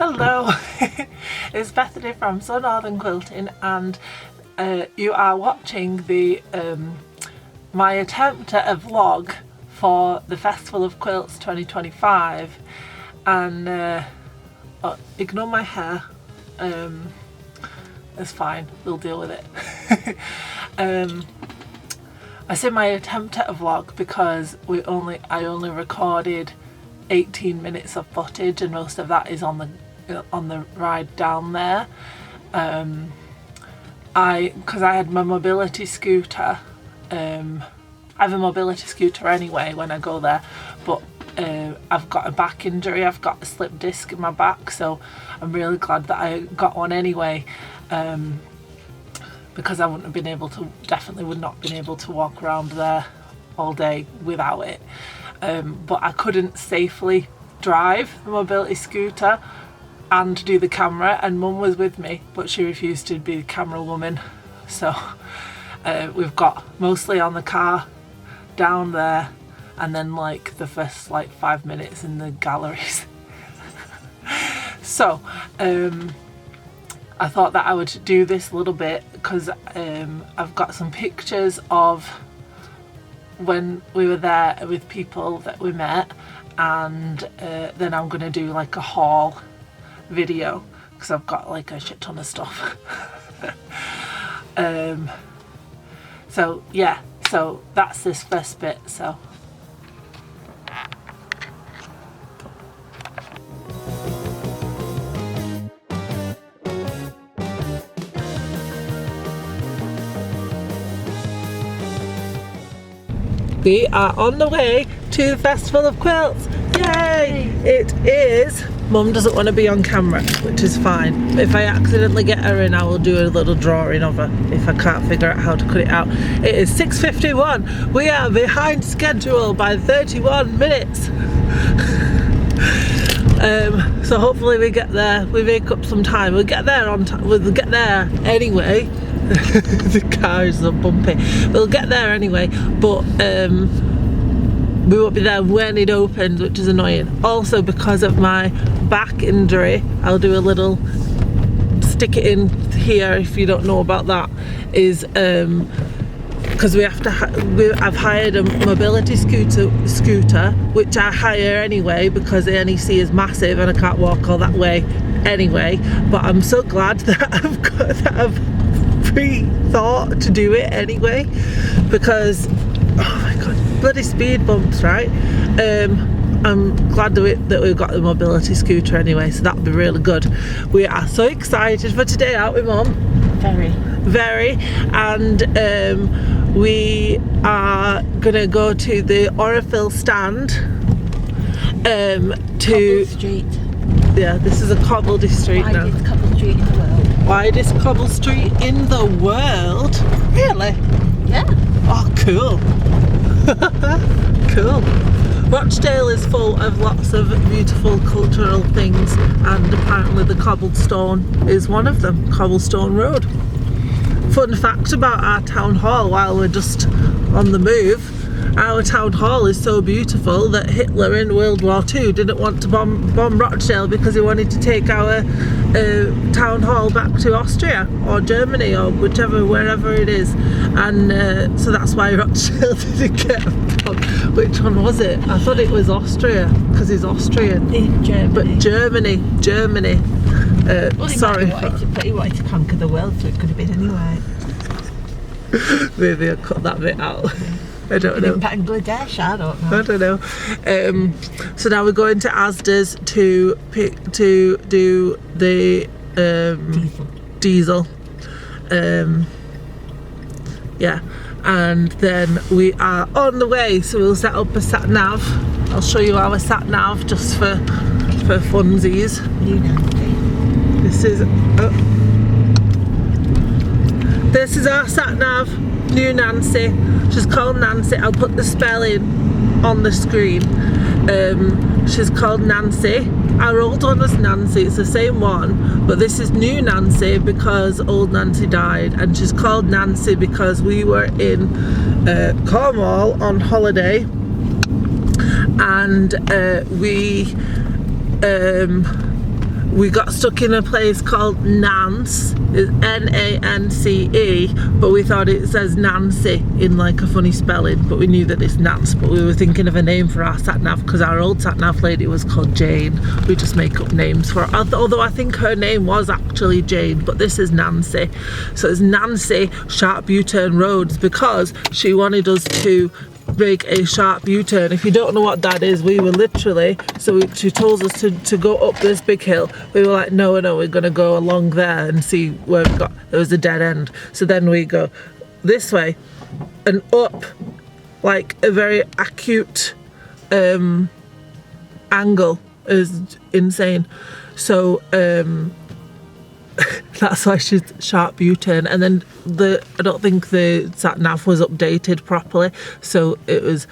Hello, it's Bethany from So Northern Quilting, and you are watching the my attempt at a vlog for the Festival of Quilts 2025, and ignore my hair, it's fine, we'll deal with it. I say my attempt at a vlog because I only recorded 18 minutes of footage, and most of that is on the ride down there. Because I had my mobility scooter. I have a mobility scooter anyway when I go there, but I've got a back injury. I've got a slip disc in my back, so I'm really glad that I got one anyway, because I definitely would not have been able to walk around there all day without it. But I couldn't safely drive the mobility scooter and do the camera, and Mum was with me, but she refused to be the camera woman, so we've got mostly on the car down there, and then like the first 5 minutes in the galleries. So I thought that I would do this little bit because I've got some pictures of when we were there with people that we met, and then I'm going to do like a haul video because I've got like a shit ton of stuff. So yeah, so that's this first bit. So we are on the way to the Festival of Quilts. Yay! It is. Mum doesn't want to be on camera, which is fine. If I accidentally get her in, I will do a little drawing of her if I can't figure out how to cut it out. It is 6:51. We are behind schedule by 31 minutes. So hopefully we get there. We make up some time. We'll get there on time. We'll get there anyway. The car is so bumpy. We'll get there anyway, but we won't be there when it opens, which is annoying. Also, because of my back injury, I'll do a little stick it in here if you don't know about that, is because we have to I've hired a mobility scooter, which I hire anyway because the NEC is massive and I can't walk all that way anyway. But I'm so glad that I've pre-thought to do it anyway, because oh my god, bloody speed bumps, right? I'm glad that we've got the mobility scooter anyway, so that'll be really good. We are so excited for today, aren't we, Mum? Very. And we are gonna go to the Orifil stand to Cobble Street. Yeah, this is a cobbled street now. Widest cobble street in the world. Widest cobble street in the world? Really? Yeah. Oh, cool. Cool. Rochdale is full of lots of beautiful cultural things, and apparently the cobblestone is one of them. Cobblestone Road. Fun fact about our town hall while we're just on the move. Our town hall is so beautiful that Hitler in World War II didn't want to bomb Rochdale because he wanted to take our town hall back to Austria or Germany or wherever it is, and so that's why Rochdale didn't get bombed. Which one was it? I thought it was Austria because he's Austrian. Germany. But Germany. Well, sorry. He wanted to conquer the world, so it could have been anyway. Maybe I'll cut that bit out. I don't know. Bangladesh, I don't know. So now we're going to Asda's to do the diesel. Yeah, and then we are on the way. So we'll set up a sat nav. I'll show you our sat nav just for funsies. This is our sat nav. New Nancy. She's called Nancy. I'll put the spelling on the screen. She's called Nancy. Our old one was Nancy, it's the same one, but this is new Nancy because old Nancy died, and she's called Nancy because we were in Cornwall on holiday, and we we got stuck in a place called Nance, it's Nance, but we thought it says Nancy in like a funny spelling, but we knew that it's Nance. But we were thinking of a name for our sat nav because our old sat nav lady was called Jane. We just make up names for her, although I think her name was actually Jane, but this is Nancy. So it's Nancy Sharp U-turn roads because she wanted us to make a sharp U-turn. If you don't know what that is, we were literally, she told us to go up this big hill. We were like, no, we're gonna go along there and see where there was a dead end. So then we go this way and up, like a very acute angle. Is insane. So that's why she's sharp U-turn. And then I don't think the sat nav was updated properly, so it was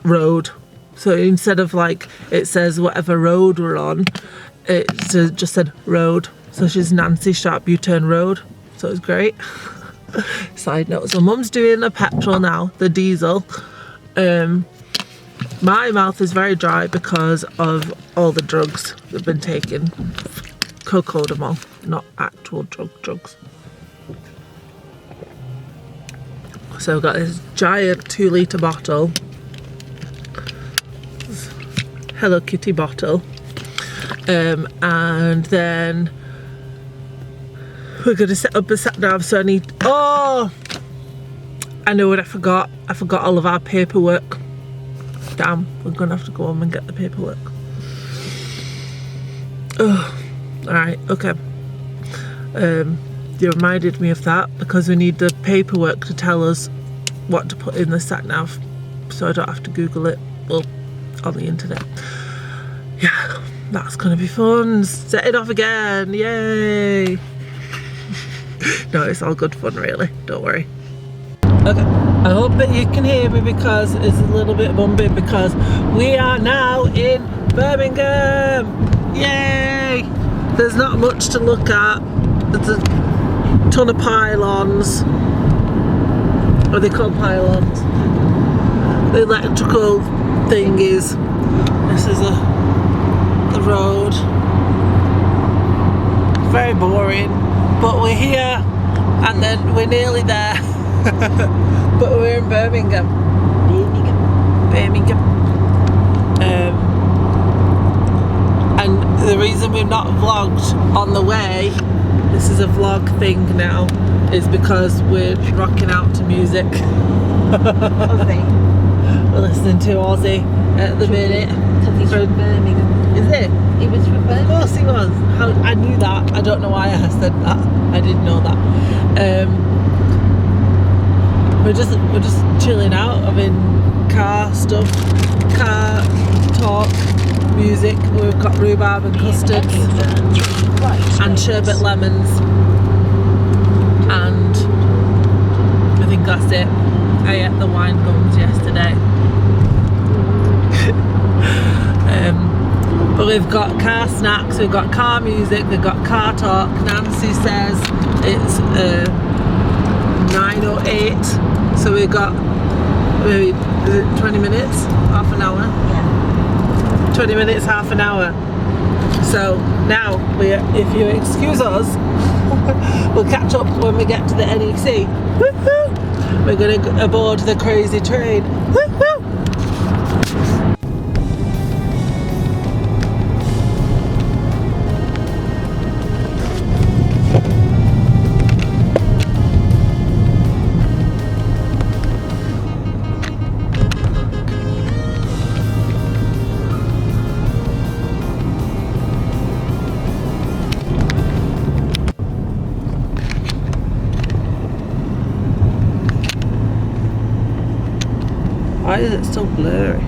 road. So instead of like it says whatever road we're on, it just said road. So she's Nancy Sharp U-turn road. So it's great. Side note, so mum's doing the petrol now, the diesel. My mouth is very dry because of all the drugs that have been taken. Cocodamol, not actual drugs. So I've got this giant 2-litre bottle, Hello Kitty bottle, and then we're going to set up a sat nav. So I need, I know what I forgot. I forgot all of our paperwork. Damn, we're going to have to go home and get the paperwork. Oh. Alright, okay. You reminded me of that because we need the paperwork to tell us what to put in the sat nav, so I don't have to Google it on the internet. Yeah, that's gonna be fun. Set it off again, yay! No, it's all good fun really, don't worry. Okay, I hope that you can hear me because it's a little bit bumpy because we are now in Birmingham! Yay! There's not much to look at. There's a ton of pylons. What are they called, pylons? The electrical thingies. This is the road. Very boring, but we're here and then we're nearly there. But we're in Birmingham. And the reason we've not vlogged on the way, this is a vlog thing now, is because we're rocking out to music. Ozzy. We're listening to Ozzy at the minute. Because he's from Birmingham. Is it? He was from Birmingham. Of course he was. I knew that. I don't know why I said that. I didn't know that. We're just chilling out, having car stuff, car talk, music. We've got rhubarb and custards and sherbet lemons, and I think that's it. I ate the wine gums yesterday. But we've got car snacks, we've got car music, we've got car talk. Nancy says it's 9:08, so we've got maybe 20 minutes, half an hour. Yeah. 20 minutes, half an hour. So now, if you excuse us, we'll catch up when we get to the NEC. Woo-hoo! We're going to aboard the crazy train. Woo-hoo! Why is it so blurry?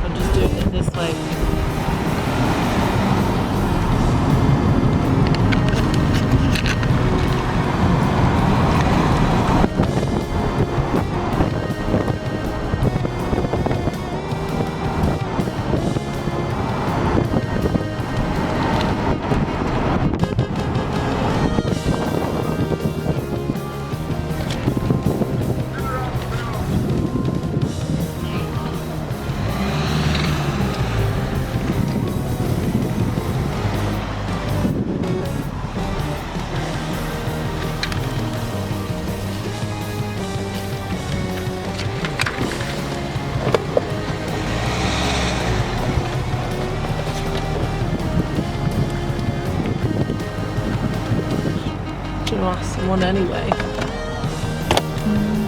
I'm just doing it this way. one anyway.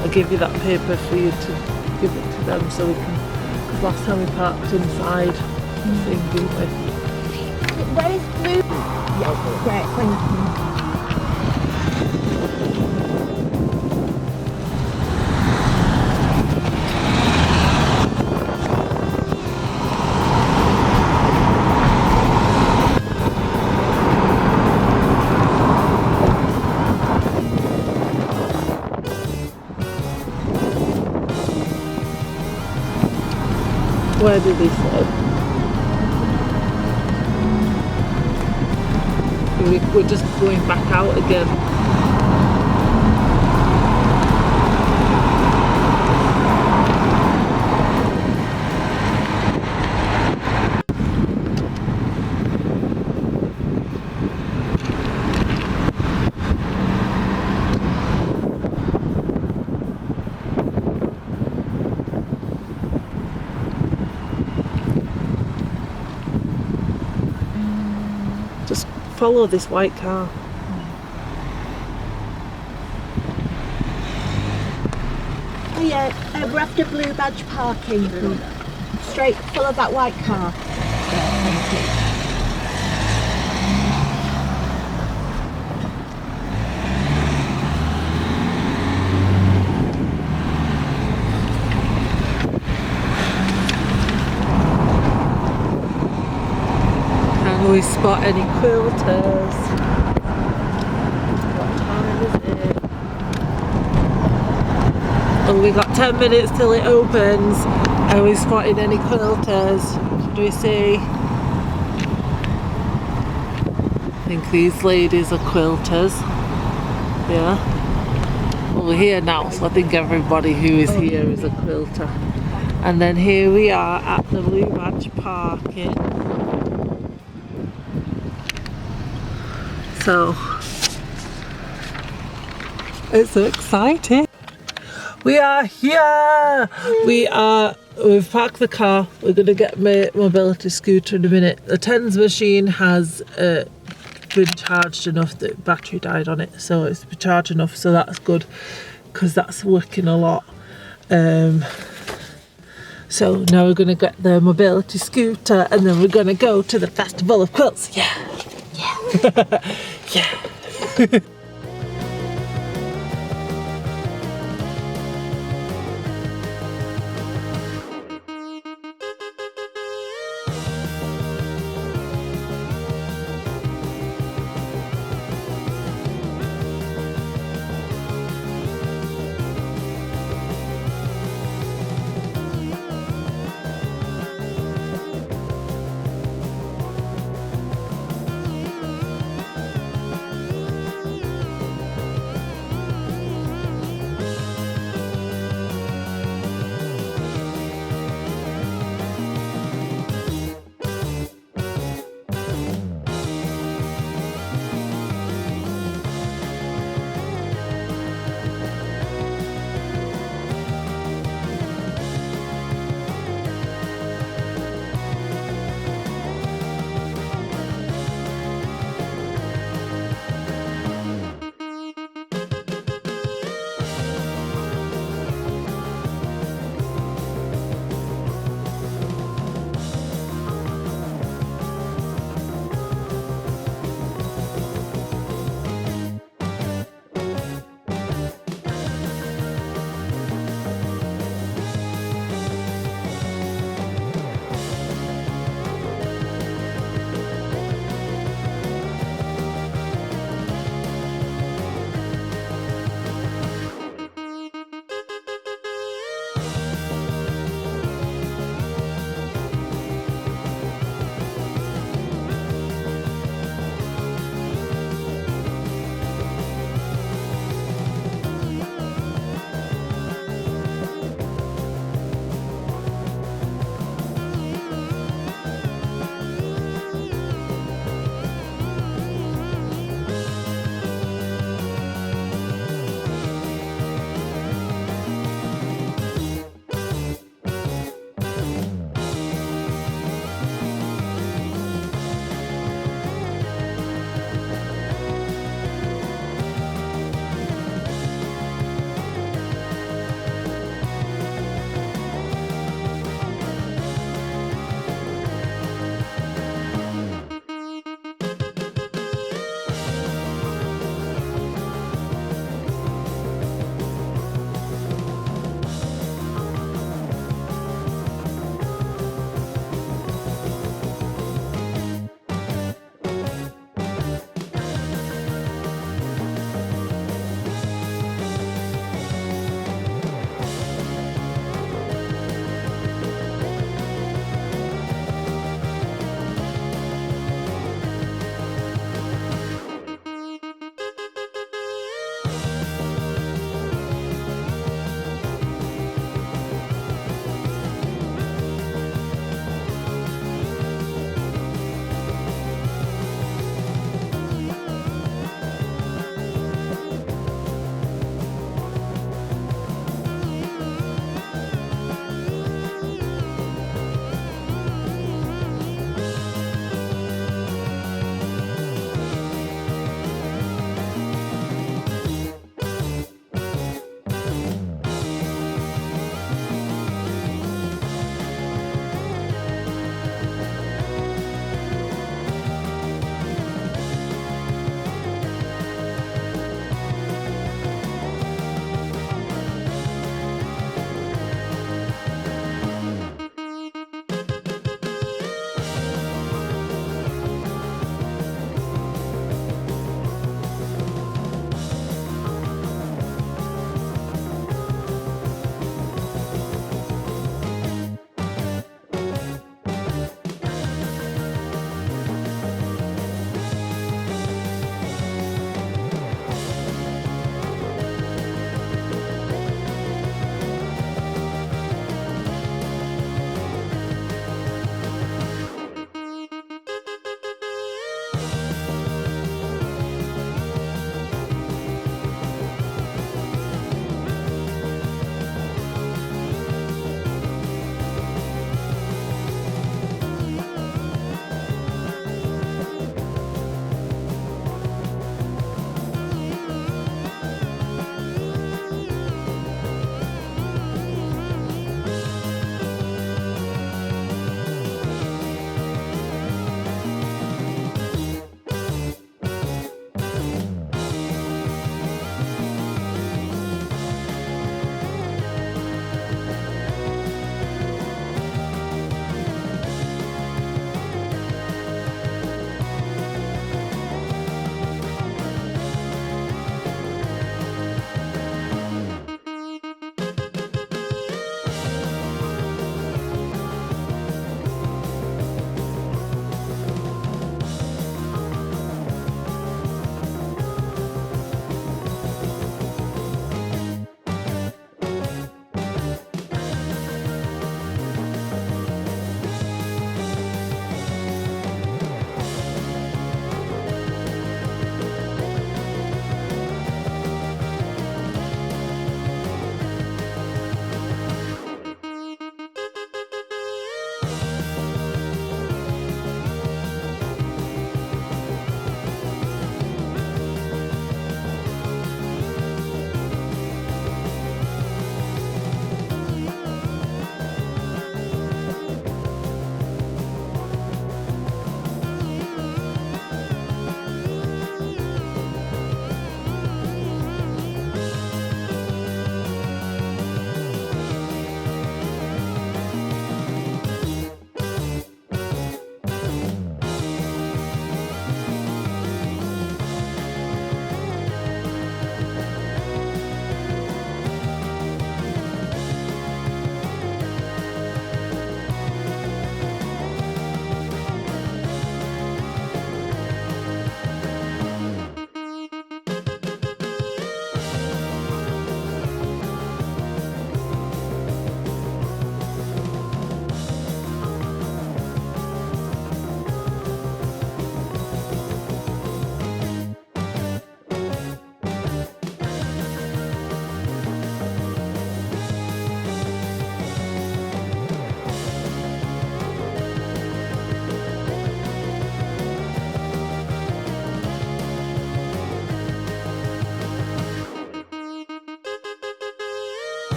I'll give you that paper for you to give it to them so we can, because last time we parked inside the thing, didn't we? Where is blue? Yeah, great, thank you. Where did he say? We're just going back out again. Just follow this white car. Oh yeah, we're after Blue Badge parking. Straight, follow that white car. Yeah, thank you. Can we spot any quilters? What time is it? Oh, we got 10 minutes till it opens. Are we spotting any quilters? Do we see? I think these ladies are quilters. Yeah. Well, we're here now, so I think everybody who is here is a quilter. And then here we are at the Blue Badge parking. So it's so exciting. We are here. We've parked the car. We're gonna get my mobility scooter in a minute. The TENS machine has been charged enough that battery died on it, so it's been charged enough, so that's good because that's working a lot. So now we're gonna get the mobility scooter and then we're gonna go to the Festival of Quilts. Yeah. Yeah.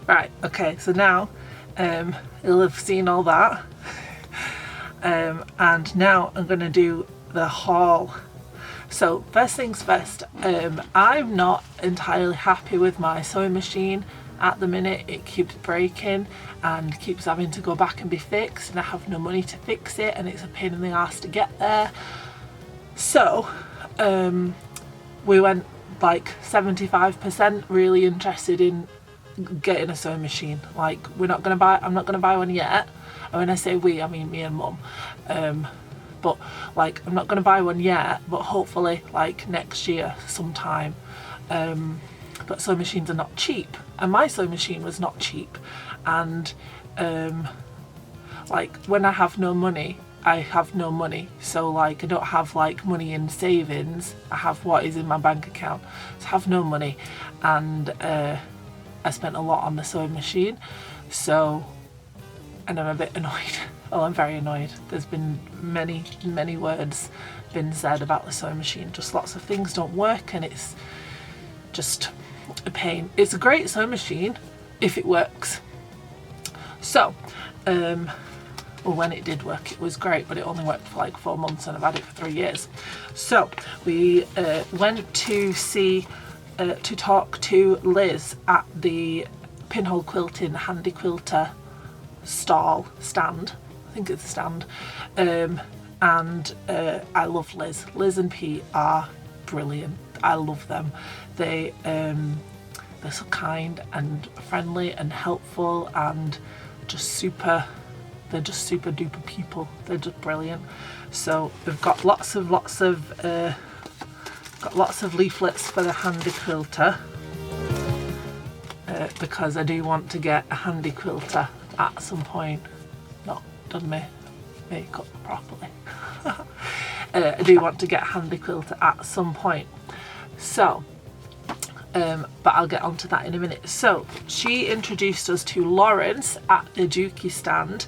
Right, okay, so now you'll have seen all that. And now I'm going to do the haul. So first things first, I'm not entirely happy with my sewing machine at the minute. It keeps breaking and keeps having to go back and be fixed, and I have no money to fix it, and it's a pain in the ass to get there. So we went like 75% really interested in getting a sewing machine. Like I'm not going to buy one yet. And when I say we, I mean me and mum. But like I'm not going to buy one yet, but hopefully like next year sometime. But sewing machines are not cheap, and my sewing machine was not cheap. And like when I have no money, I have no money. So like I don't have like money in savings. I have what is in my bank account. So I have no money, and I spent a lot on the sewing machine. So, and I'm a bit annoyed. Well, I'm very annoyed. There's been many words been said about the sewing machine. Just lots of things don't work, and it's just a pain. It's a great sewing machine if it works. So, well, when it did work, it was great, but it only worked for like 4 months, and I've had it for 3 years. So we went to see, to talk to Liz at the Pinhole Quilting Handy Quilter stand. I think it's a stand. And I love Liz. Liz and Pete are brilliant. I love them. They're so kind and friendly and helpful, and they're just super duper people. They're just brilliant. So we've got lots of leaflets for the handy quilter, because I do want to get a handy quilter at some point. Not done my makeup properly. I do want to get a handy quilter at some point. So but I'll get onto that in a minute. So she introduced us to Lawrence at the Dukey stand,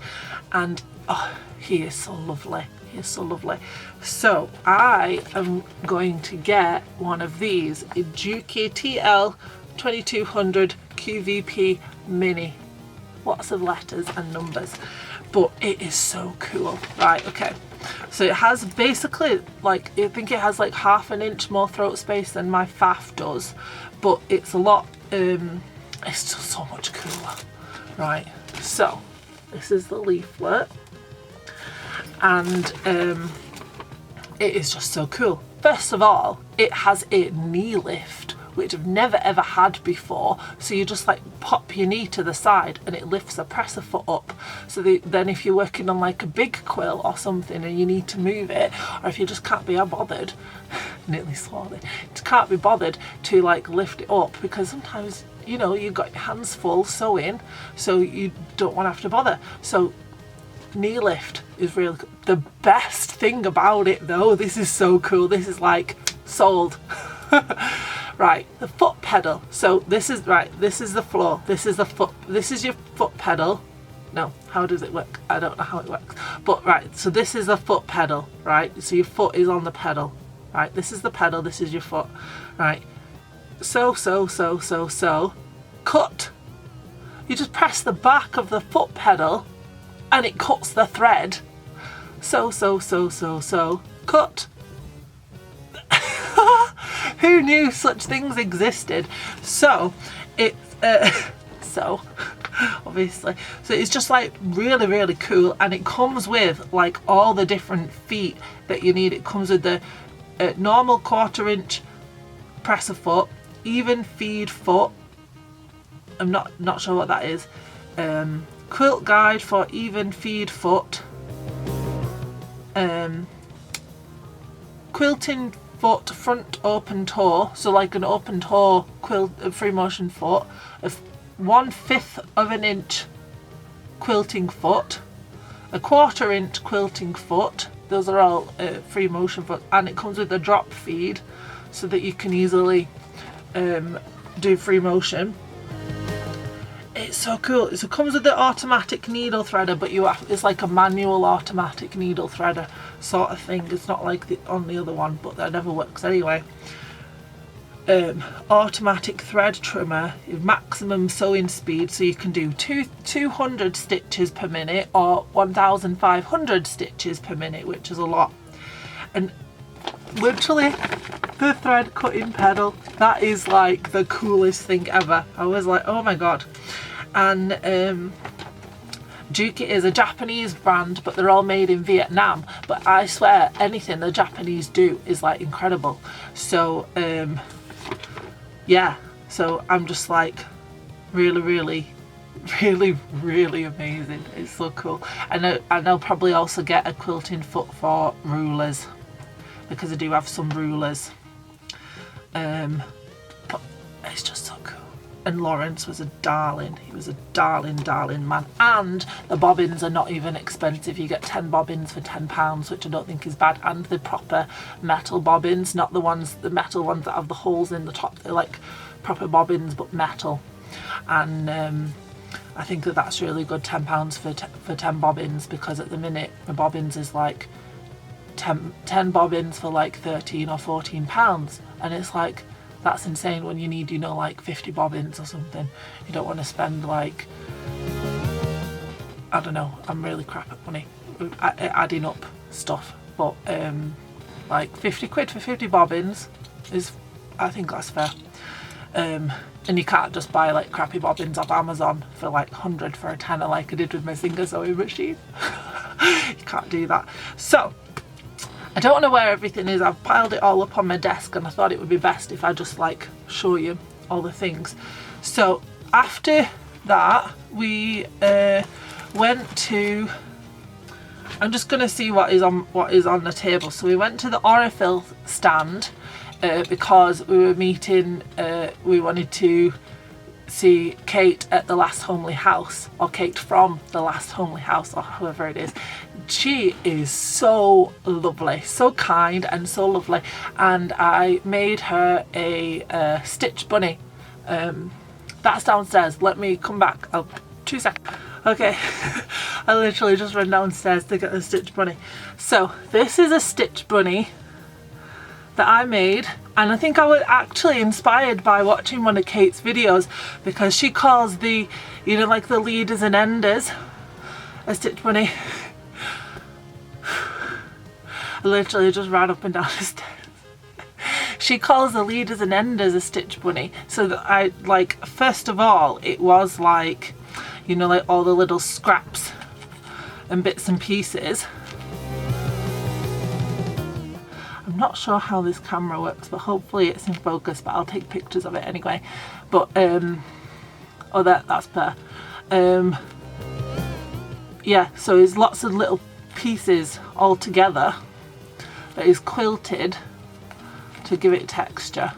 and oh, he is so lovely. He is so lovely. So I am going to get one of these, a Dukey TL 2200 QVP mini. Lots of letters and numbers, but it is so cool. Right, okay. So it has basically like, I think it has like 1/2 inch more throat space than my faff does, but it's a lot, it's still so much cooler. Right, so this is the leaflet, and it is just so cool. First of all, it has a knee lift, which I've never ever had before. So you just like pop your knee to the side and it lifts the presser foot up. So then if you're working on like a big quilt or something and you need to move it, or if you just can't be bothered, nearly swallowed it, can't be bothered to like lift it up, because sometimes, you know, you've got your hands full sewing, so you don't want to have to bother. So knee lift is really cool. The best thing about it though, this is so cool, this is like sold. Right, the foot pedal. So this is, right, this is the floor, this is the foot, this is your foot pedal. No, how does it work? I don't know how it works. But right, so this is the foot pedal, right? So your foot is on the pedal, right? This is the pedal, this is your foot, right? So, cut. You just press the back of the foot pedal and it cuts the thread. So, cut. Who knew such things existed? So it's so obviously, so it's just like really cool, and it comes with like all the different feet that you need. It comes with the normal 1/4 inch presser foot, even feed foot, I'm not sure what that is, quilt guide for even feed foot, quilting foot front open toe, so like an open toe quilt, free motion foot, of 1/5 of an inch quilting foot, a 1/4 inch quilting foot. Those are all free motion foot, and it comes with a drop feed so that you can easily do free motion. It's so cool. So it comes with the automatic needle threader, but it's like a manual automatic needle threader sort of thing. It's not like on the other one, but that never works anyway. automatic thread trimmer, maximum sewing speed, so you can do 200 stitches per minute or 1500 stitches per minute, which is a lot. And literally the thread cutting pedal, that is like the coolest thing ever. I was like, oh my god. And Juki is a Japanese brand, but they're all made in Vietnam, but I swear anything the Japanese do is like incredible. So yeah, so I'm just like really amazing. It's so cool. And I'll probably also get a quilting foot for rulers, because I do have some rulers. But it's just so cool. And Lawrence was a darling. He was a darling man. And the bobbins are not even expensive. You get 10 bobbins for £10, which I don't think is bad. And the proper metal bobbins, not the metal ones that have the holes in the top. They're like proper bobbins, but metal. And I think that's really good, £10 for 10 bobbins, because at the minute the bobbins is like 10 bobbins for like £13 or £14. And it's like, that's insane when you need, you know, like 50 bobbins or something. You don't want to spend like, I don't know, I'm really crap at money, adding up stuff, but like 50 quid for 50 bobbins is, I think that's fair. And you can't just buy like crappy bobbins off Amazon for like 100 for a tenner like I did with my Singer sewing machine. You can't do that. So I don't know where everything is. I've piled it all up on my desk, and I thought it would be best if I just like show you all the things. So after that we went to, I'm just going to see what is on the table. So we went to the Orifil stand because we were meeting, we wanted to see Kate at the Last Homely House, or Kate from the Last Homely House, or whoever it is. She is so lovely, so kind and so lovely, and I made her a stitch bunny. That's downstairs. Let me come back. 2 seconds. Okay. I literally just ran downstairs to get the stitch bunny. So this is a stitch bunny that I made, and I think I was actually inspired by watching one of Kate's videos, because she calls the, you know, like the leaders and enders a stitch bunny. I literally just ran up and down the stairs. She calls the leaders and enders a stitch bunny. So that I, like, first of all, it was like, you know, like all the little scraps and bits and pieces. I'm not sure how this camera works, but hopefully it's in focus, but I'll take pictures of it anyway. But oh, that's better. Yeah, so there's lots of little pieces all together that is quilted to give it texture.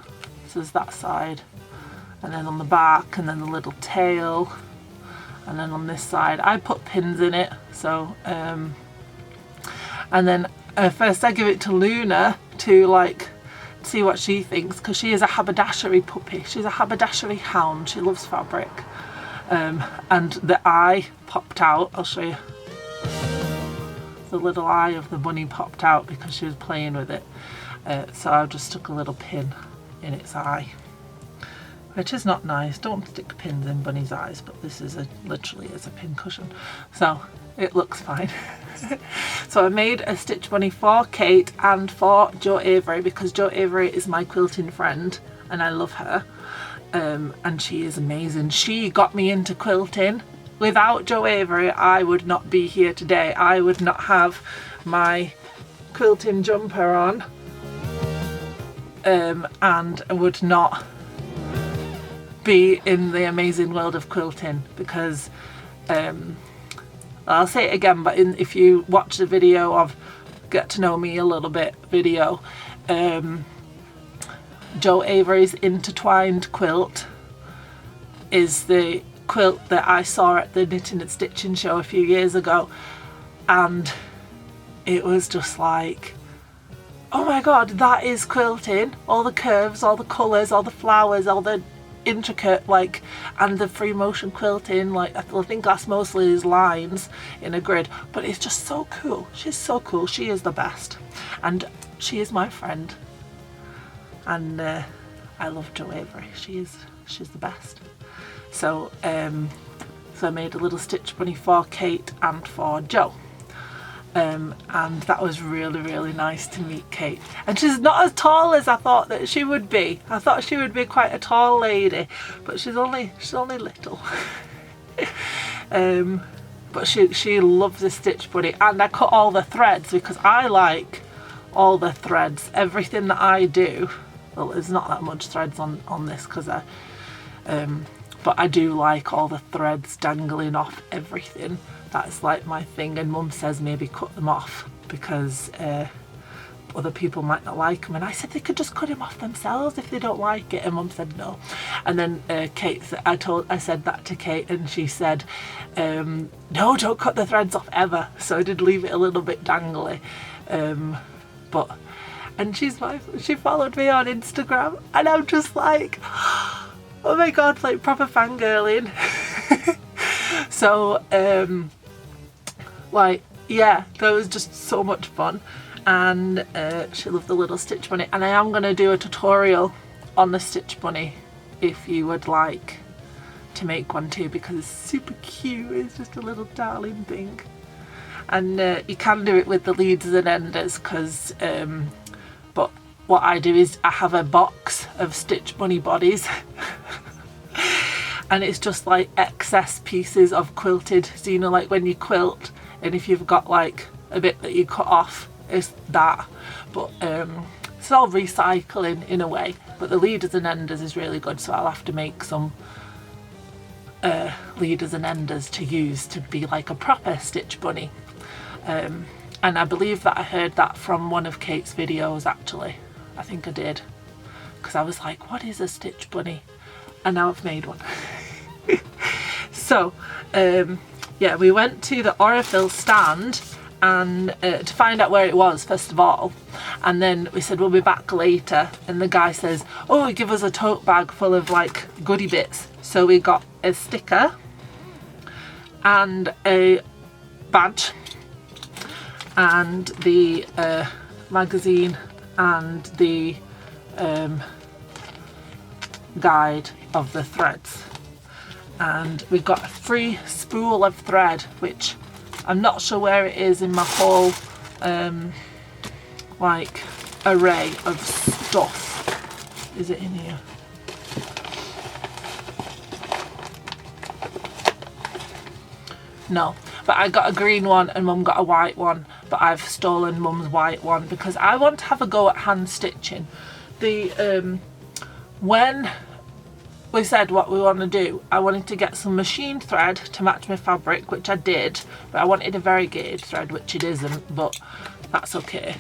So there's that side, and then on the back, and then the little tail, and then on this side I put pins in it. So and then first I give it to Luna to like see what she thinks, because she is a haberdashery puppy. She's a haberdashery hound. She loves fabric. And the eye popped out. I'll show you. The little eye of the bunny popped out because she was playing with it. So I just stuck a little pin in its eye, which is not nice. Don't stick pins in bunny's eyes, but this is literally is a pin cushion, so it looks fine. So I made a stitch bunny for Kate and for Jo Avery, because Jo Avery is my quilting friend and I love her, and she is amazing. She got me into quilting. Without Jo Avery, I would not be here today. I would not have my quilting jumper on, and would not be in the amazing world of quilting, because I'll say it again, but if you watch the video of Get to Know Me a Little Bit video, Jo Avery's intertwined quilt is the quilt that I saw at the Knitting and Stitching show a few years ago, and it was just like, oh my god, that is quilting. All the curves, all the colours, all the flowers, all the intricate, like, and the free motion quilting, like I think that's mostly is lines in a grid, but it's just so cool. She's so cool. She is the best, and she is my friend, and I love Jo Avery. She's the best. So so I made a little stitch bunny for Kate and for Jo. And that was really, really nice to meet Kate. And she's not as tall as I thought that she would be. I thought she would be quite a tall lady, but she's only little. But she loves the stitch bunny, and I cut all the threads because I like all the threads. Everything that I do, well, there's not that much threads on this because but I do like all the threads dangling off everything. That's like my thing, and Mum says maybe cut them off because other people might not like them, and I said they could just cut them off themselves if they don't like it, and Mum said no. And then Kate, I said that to Kate, and she said no, don't cut the threads off ever. So I did leave it a little bit dangly, and she followed me on Instagram, and I'm just like, oh my god, like proper fangirling. So like, yeah, that was just so much fun. And she loved the little stitch bunny, and I am going to do a tutorial on the stitch bunny if you would like to make one too, because it's super cute. It's just a little darling thing, and you can do it with the leads and enders, because but what I do is I have a box of stitch bunny bodies and it's just like excess pieces of quilted, so you know, like when you quilt, and if you've got like a bit that you cut off, it's that. But it's all recycling in a way, but the leaders and enders is really good, so I'll have to make some leaders and enders to use to be like a proper stitch bunny. And I believe that I heard that from one of Kate's videos actually. I think I did, because I was like, what is a stitch bunny? And now I've made one. So yeah, we went to the Orifil stand and to find out where it was first of all, and then we said we'll be back later, and the guy says, oh, give us a tote bag full of like goodie bits. So we got a sticker and a badge and the magazine and the guide of the threads, and we got a free spool of thread, which I'm not sure where it is in my whole like array of stuff. Is it in here? No, but I got a green one and Mum got a white one, but I've stolen Mum's white one because I want to have a go at hand stitching. The when we said what we want to do, I wanted to get some machine thread to match my fabric, which I did, but I wanted a variegated thread, which it isn't, but that's okay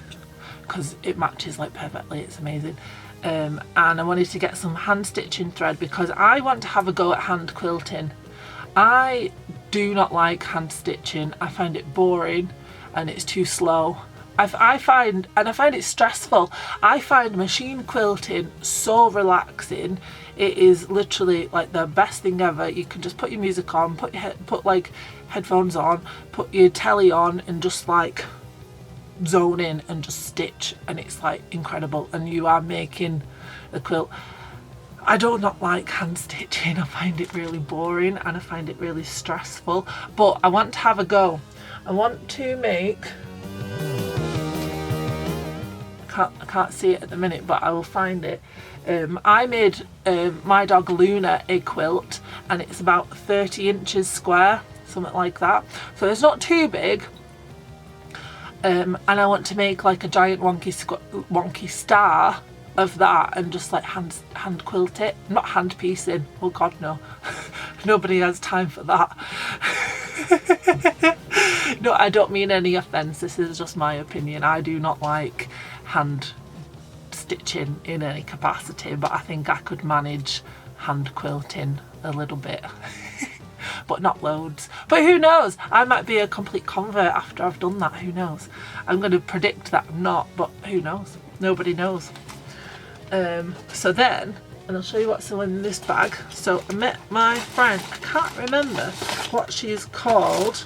because it matches like perfectly. It's amazing. And I wanted to get some hand stitching thread because I want to have a go at hand quilting. I do not like hand stitching. I find it boring and it's too slow. I find it stressful. I find machine quilting so relaxing. It is literally like the best thing ever. You can just put your music on, put like headphones on, put your telly on, and just like zone in and just stitch, and it's like incredible, and you are making a quilt. I do not like hand stitching. I find it really boring and I find it really stressful, but I want to have a go. I want to make, I can't see it at the minute, but I will find it. I made my dog Luna a quilt, and it's about 30 inches square, something like that, so it's not too big. And I want to make like a giant wonky star of that and just like hand quilt it, not hand piecing. Oh god, no. Nobody has time for that. No, I don't mean any offence, this is just my opinion. I do not like hand stitching in any capacity, but I think I could manage hand quilting a little bit. But not loads. But who knows, I might be a complete convert after I've done that. Who knows? I'm going to predict that I'm not, but who knows? Nobody knows. So then, and I'll show you what's in this bag. So I met my friend, I can't remember what she's called,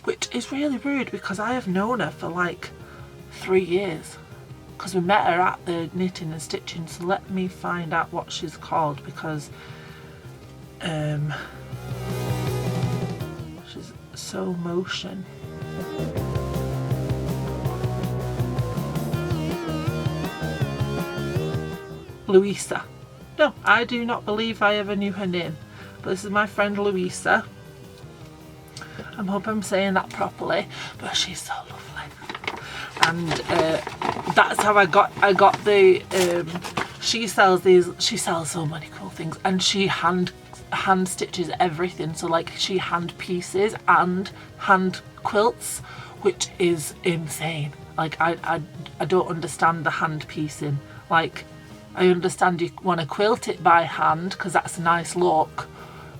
which is really rude because I have known her for like 3 years. because we met her at the knitting and stitching, so let me find out what she's called, because she's So Motion. Louisa. No, I do not believe I ever knew her name, but this is my friend Louisa. I hope I'm saying that properly, but she's so lovely. And that's how I got the she sells so many cool things, and she hand stitches everything. So like, she hand pieces and hand quilts, which is insane. Like, I don't understand the hand piecing. Like, I understand you want to quilt it by hand because that's a nice look,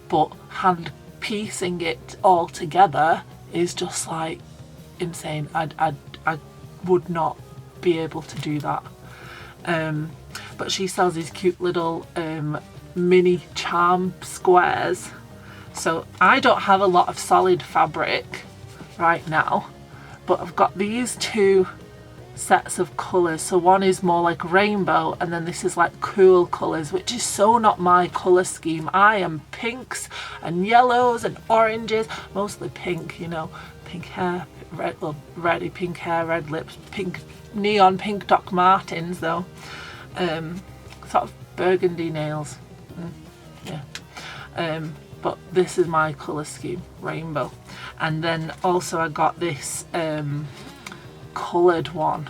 but hand piecing it all together is just like insane. I would not be able to do that. But she sells these cute little mini charm squares. So I don't have a lot of solid fabric right now, but I've got these two sets of colours. So one is more like rainbow, and then this is like cool colours, which is so not my colour scheme. I am pinks and yellows and oranges, mostly pink, you know, pink hair, red, well, reddy pink hair, red lips, pink, neon pink Doc Martens though, sort of burgundy nails, yeah. But this is my colour scheme, rainbow. And then also I got this coloured one,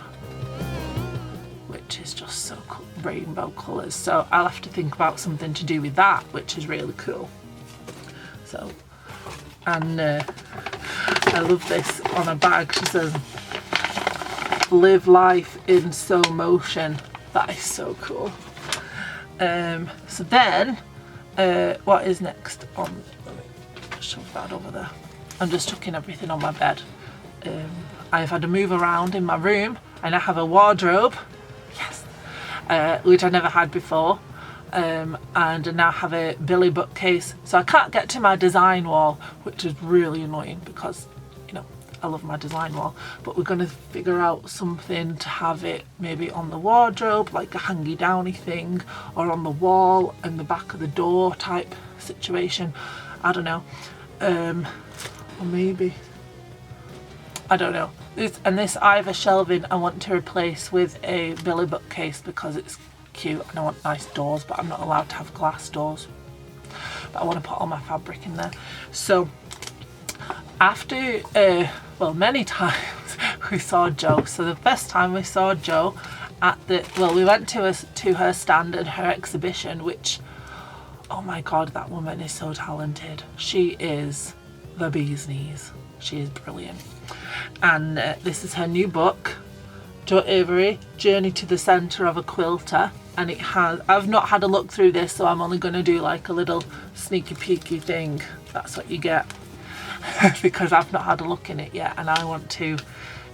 which is just so cool, rainbow colours. So I'll have to think about something to do with that, which is really cool. So, and I love this on a bag. She says, "Live life in so motion." That is so cool. So then, what is next on? Let me shove that over there. I'm just chucking everything on my bed. I've had to move around in my room, and I have a wardrobe, yes, which I never had before, and I now have a Billy bookcase, so I can't get to my design wall, which is really annoying because, you know, I love my design wall. But we're going to figure out something to have it maybe on the wardrobe, like a hangy downy thing, or on the wall and the back of the door type situation. I don't know, or maybe, I don't know. This Ivor shelving I want to replace with a Billy bookcase because it's cute and I want nice doors, but I'm not allowed to have glass doors. But I want to put all my fabric in there. So after, well, many times we saw Jo. So the first time we saw Jo at we went to her stand and her exhibition, which, oh my God, that woman is so talented. She is the bee's knees. She is brilliant. And this is her new book, Jo Avery, Journey to the Centre of a Quilter. And it has, I've not had a look through this, so I'm only going to do like a little sneaky peeky thing. That's what you get. Because I've not had a look in it yet, and I want to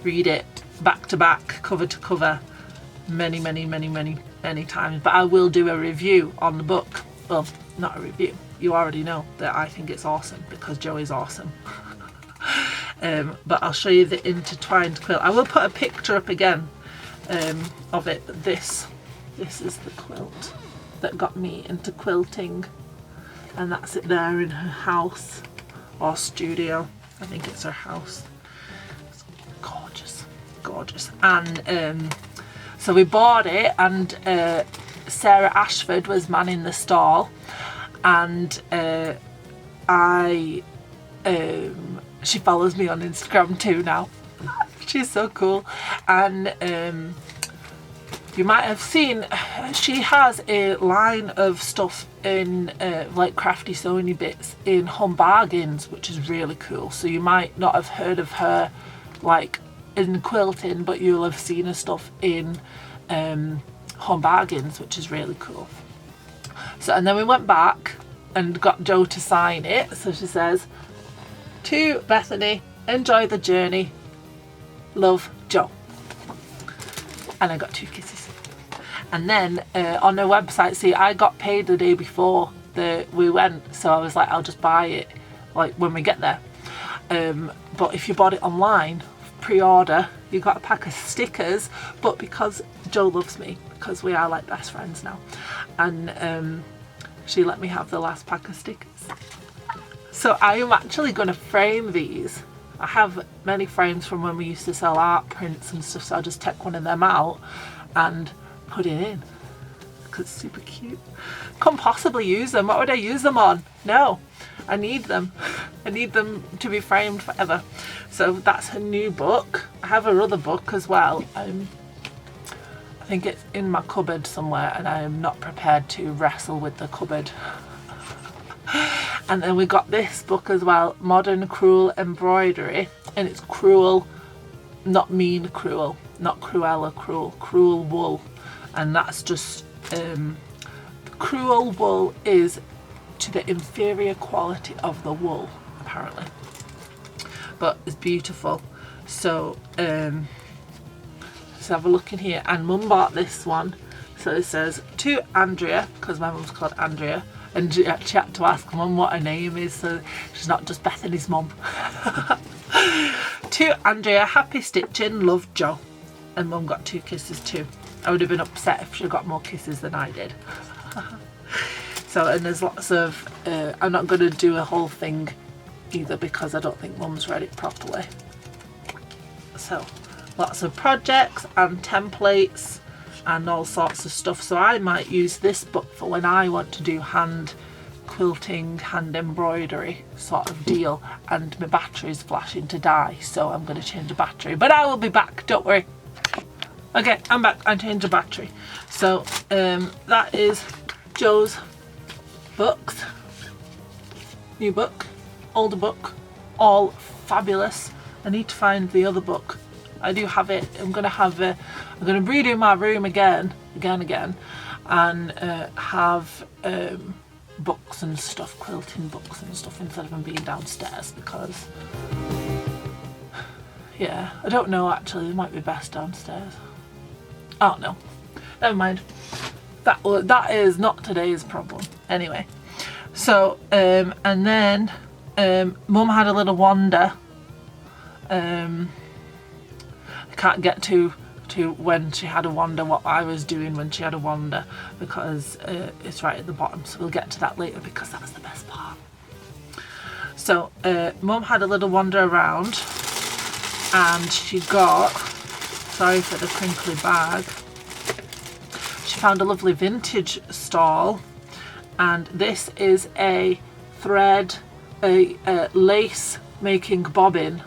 read it back to back, cover to cover, many times. But I will do a review on the book. Well, not a review. You already know that I think it's awesome because Jo is awesome. But I'll show you the intertwined quilt. I will put a picture up again of it. But this is the quilt that got me into quilting, and that's it there in her house or studio. I think it's her house. It's gorgeous. And so we bought it, and Sarah Ashford was manning the stall, and she follows me on Instagram too now. She's so cool. And you might have seen, she has a line of stuff in like crafty sewing bits in Home Bargains, which is really cool. So you might not have heard of her like in quilting, but you'll have seen her stuff in Home Bargains, which is really cool. So, and then we went back and got Jo to sign it. So she says, "To Bethany, enjoy the journey. Love, Jo." And I got 2 kisses. And then on her website, see, I got paid the day before we went, so I was like, I'll just buy it like when we get there. But if you bought it online pre-order, you got a pack of stickers, but because Jo loves me, because we are like best friends now, and she let me have the last pack of stickers. So I am actually going to frame these. I have many frames from when we used to sell art prints and stuff, so I'll just take one of them out and put it in, because it's super cute. Can't possibly use them. What would I use them on? No, I need them. I need them to be framed forever. So that's a new book. I have another book as well. I think it's in my cupboard somewhere, and I am not prepared to wrestle with the cupboard. And then we got this book as well, Modern Cruel Embroidery, and it's cruel, not mean cruel, not Cruella cruel, cruel wool. And that's just cruel wool is to the inferior quality of the wool, apparently, but it's beautiful. So let's have a look in here. And Mum bought this one, so it says to Andrea, because my mum's called Andrea, and she had to ask Mum what her name is, so she's not just Bethany's mum. To Andrea, happy stitching, love, Jo. And Mum got 2 kisses too. I would have been upset if she got more kisses than I did. So, and there's lots of, I'm not going to do a whole thing either, because I don't think Mum's read it properly. So, lots of projects and templates and all sorts of stuff. So I might use this book for when I want to do hand quilting, hand embroidery sort of deal, and my battery's flashing to die, so I'm going to change the battery. But I will be back, don't worry. Okay, I'm back. I changed the battery. So that is Jo's books. New book, older book, all fabulous. I need to find the other book. I do have it. I'm gonna redo my room again, and have books and stuff, quilting books and stuff, instead of them being downstairs, because yeah, I don't know, actually, they might be best downstairs. I don't know. Never mind. That is not today's problem. Anyway, so and then Mum had a little wander. I can't get to when she had a wander, what I was doing when she had a wander, because it's right at the bottom, so we'll get to that later, because that's the best part. So Mum had a little wander around, and she got, sorry for the crinkly bag, she found a lovely vintage stall, and this is a thread, a lace making bobbin,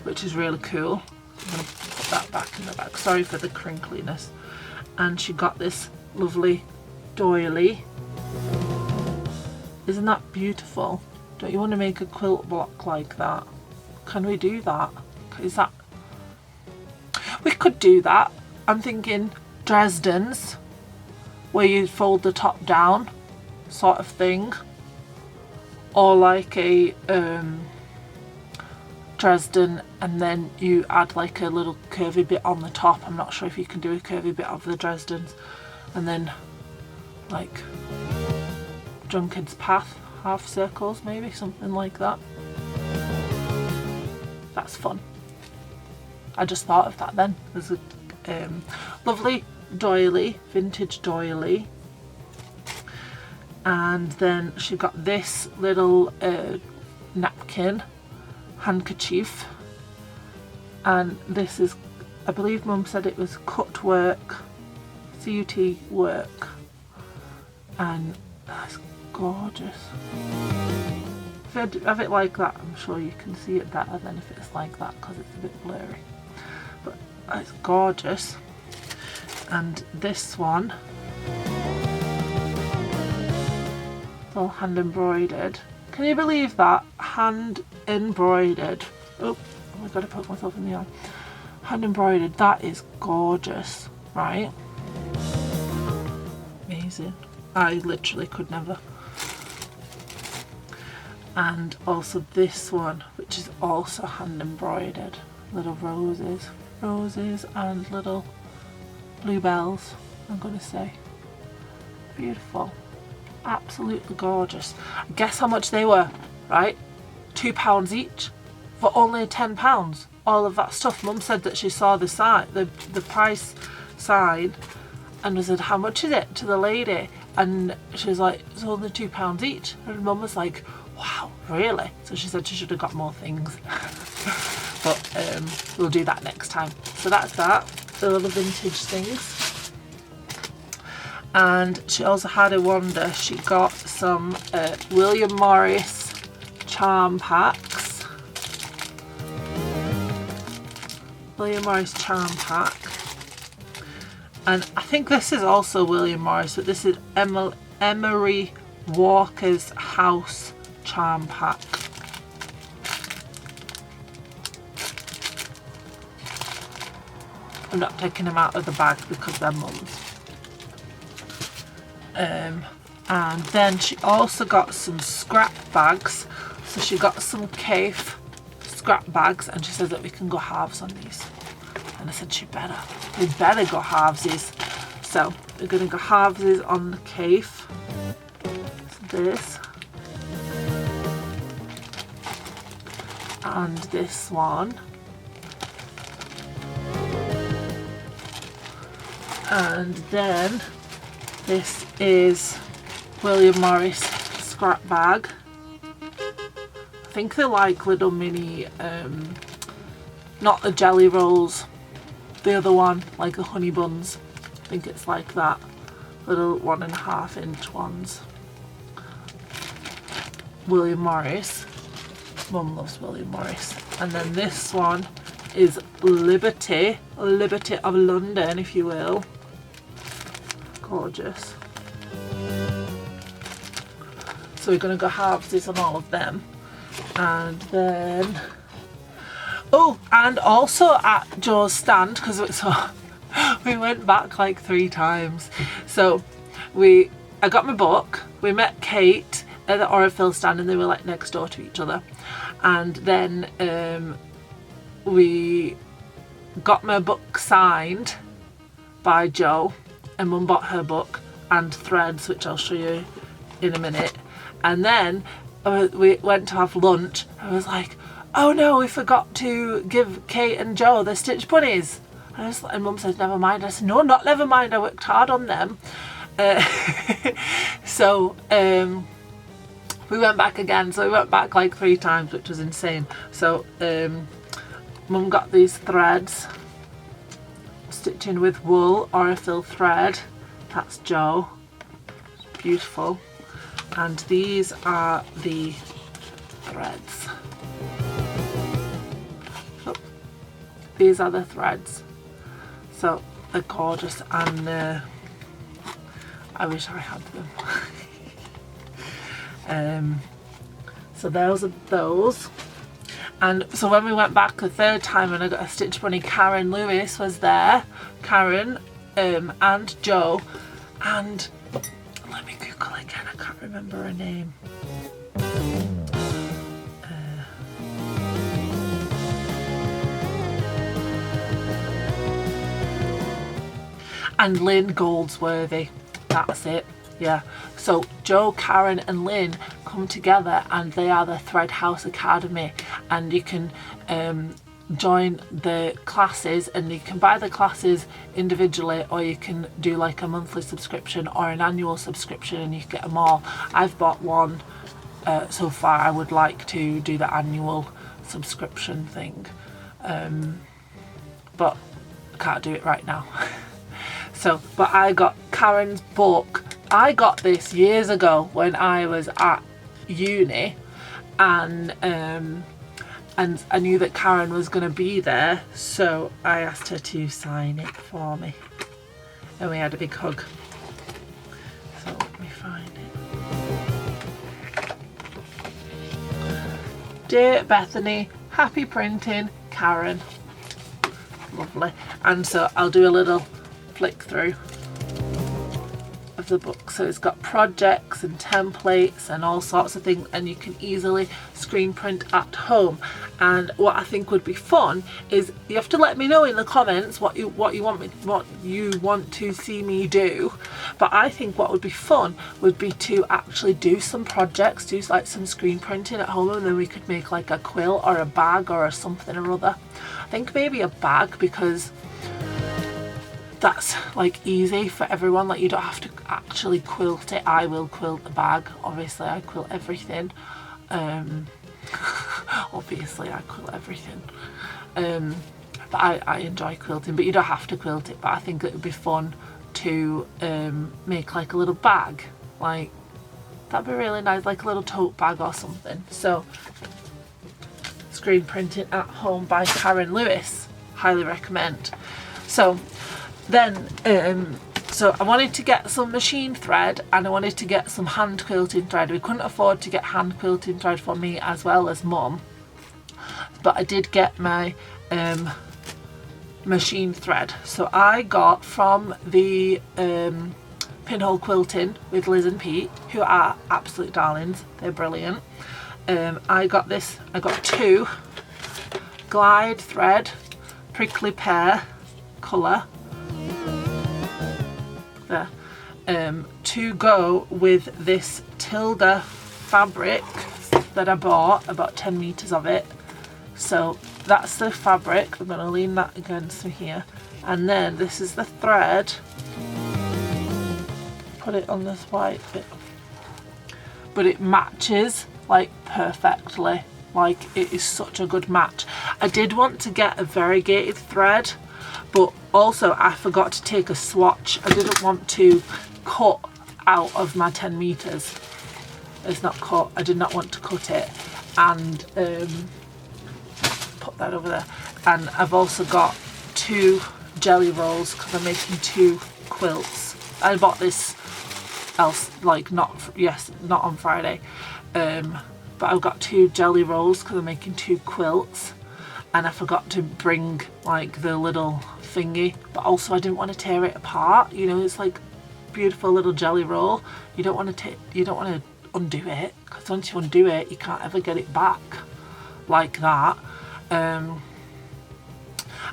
which is really cool. I'm going to put that back in the bag. Sorry for the crinkliness. And she got this lovely doily. Isn't that beautiful? Don't you want to make a quilt block like that? Can we do that? Is that... We could do that. I'm thinking Dresden's, where you fold the top down, sort of thing. Or like a... Dresden, and then you add like a little curvy bit on the top. I'm not sure if you can do a curvy bit of the Dresdens, and then like Drunkard's Path, half circles, maybe something like that. That's fun. I just thought of that then. There's a lovely doily, vintage doily, and then she got this little napkin handkerchief, and this is, I believe Mum said it was cut work, CUT work, and that's gorgeous. If I have it like that, I'm sure you can see it better than if it's like that, because it's a bit blurry, but it's gorgeous. And this one, it's all hand embroidered. Can you believe that? Hand embroidered. Oh, I've got to poke myself in the eye. Hand embroidered. That is gorgeous, right? Amazing. I literally could never. And also this one, which is also hand embroidered. Little roses and little bluebells, I'm going to say. Beautiful. Absolutely gorgeous. Guess how much they were, right? £2 each for only £10. All of that stuff. Mum said that she saw the sign, the price sign, and I said, how much is it, to the lady, and she was like, it's only £2 each. And Mum was like, wow, really? So she said she should have got more things. But we'll do that next time. So that's that, the little vintage things. And she also had a wonder, she got some William Morris charm packs. William Morris charm pack. And I think this is also William Morris, but this is Emery Walker's House charm pack. I'm not taking them out of the bag because they're Mum's. And then she also got some scrap bags. So she got some Cafe scrap bags, and she said that we can go halves on these. And I said we better go halvesies. So we're going to go halvesies on the Cafe. This. And this one. And then this is William Morris scrap bag. I think they're like little mini, not the jelly rolls, the other one, like the honey buns. I think it's like that, little 1.5 inch ones. William Morris. Mum loves William Morris. And then this one is Liberty of London, if you will. Gorgeous. So we're going to go halvesies on all of them. And then, oh, and also at Joe's stand, because we went back like 3 times. So I got my book, we met Kate at the Orifil stand, and they were like next door to each other. And then we got my book signed by Joe, and Mum bought her book and threads, which I'll show you in a minute. And then we went to have lunch. I was like, oh no, we forgot to give Kate and Joe the Stitch Bunnies. And Mum said, never mind. I said, no, not never mind, I worked hard on them. So we went back again. So we went back like 3 times, which was insane. So Mum got these threads, stitching with wool, Orifil thread. That's Joe. Beautiful. And these are the threads. Oh, these are the threads. So they're gorgeous, and I wish I had them. So those are those. And so when we went back the 3rd time and I got a Stitch Bunny, Karen Lewis was there. Karen and Joe. And let me Google again, I can't remember her name. And Lynn Goldsworthy, that's it, yeah. So Joe, Karen and Lynn come together, and they are the Thread House Academy, and you can join the classes, and you can buy the classes individually, or you can do like a monthly subscription or an annual subscription, and you can get them all. I've bought one so far. I would like to do the annual subscription thing, but I can't do it right now. So, but I got Karen's book. I got this years ago when I was at uni, and I knew that Karen was going to be there, so I asked her to sign it for me, and we had a big hug. So let me find it. Dear Bethany, happy printing, Karen. Lovely. And so I'll do a little flick through of the book. So it's got projects and templates and all sorts of things, and you can easily screen print at home. And what I think would be fun is, you have to let me know in the comments what you want to see me do. But I think what would be fun would be to actually do some projects, do like some screen printing at home, and then we could make like a quilt or a bag or something or other. I think maybe a bag, because that's like easy for everyone. Like, you don't have to actually quilt it. I will quilt the bag, obviously. I quilt everything. Obviously I quilt everything. But I enjoy quilting, but you don't have to quilt it. But I think it would be fun to make like a little bag. Like, that'd be really nice, like a little tote bag or something. So, screen printing at home by Karen Lewis, highly recommend. So then so I wanted to get some machine thread, and I wanted to get some hand quilting thread. We couldn't afford to get hand quilting thread for me as well as mum, but I did get my machine thread. So I got from the Pinhole Quilting with Liz and Pete, who are absolute darlings. They're brilliant. I got 2 glide thread, prickly pear colour there, to go with this Tilda fabric that I bought, about 10 meters of it. So that's the fabric. I'm going to lean that against me here, and then this is the thread. Put it on this white bit, but it matches like perfectly. Like, it is such a good match. I did want to get a variegated thread, but also I forgot to take a swatch. I didn't want to cut out of my 10 meters. It's not cut. I did not want to cut it, and put that over there. And I've also got 2 jelly rolls because I'm making 2 quilts. I bought this not on Friday, but I've got 2 jelly rolls because I'm making 2 quilts, and I forgot to bring like the little thingy, but also I didn't want to tear it apart. You know, it's like beautiful little jelly roll. You don't want to undo it, because once you undo it, you can't ever get it back like that.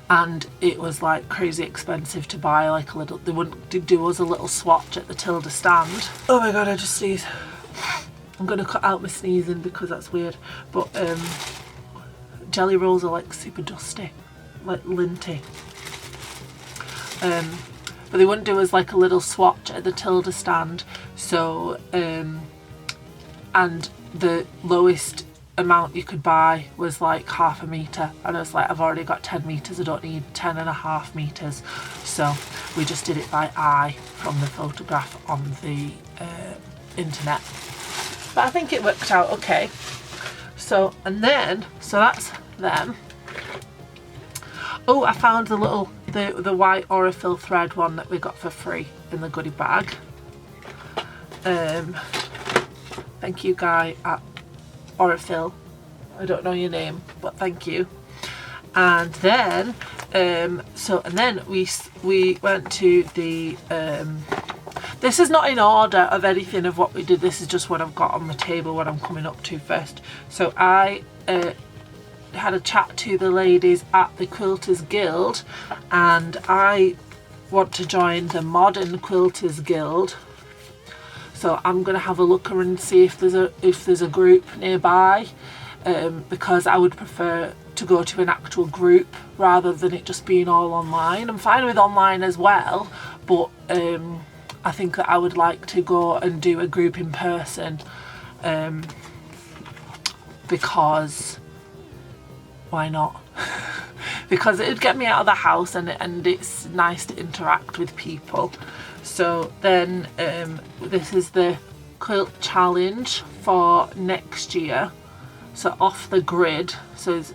And it was like crazy expensive to buy like a little. They wouldn't do us a little swatch at the Tilda stand. Oh my god, I just sneezed. I'm gonna cut out my sneezing because that's weird. But jelly rolls are like super dusty, like linty. But they wouldn't do us like a little swatch at the Tilda stand. So and the lowest amount you could buy was like 1/2 meter, and I was like, I've already got 10 meters, I don't need 10.5 meters. So we just did it by eye from the photograph on the internet, but I think it worked out okay. So that's them. Oh, I found the little the white Aurifil thread one that we got for free in the goodie bag. Thank you, guy at Aurifil. I don't know your name, but thank you. And then we went to the this is not in order of anything of what we did. This is just what I've got on the table, what I'm coming up to first. So I had a chat to the ladies at the Quilters Guild, and I want to join the Modern Quilters Guild. So I'm going to have a look and see if there's a group nearby, because I would prefer to go to an actual group rather than it just being all online. I'm fine with online as well, but I think that I would like to go and do a group in person, because why not? Because it would get me out of the house, and it's nice to interact with people. So then this is the quilt challenge for next year. So off the grid, so it's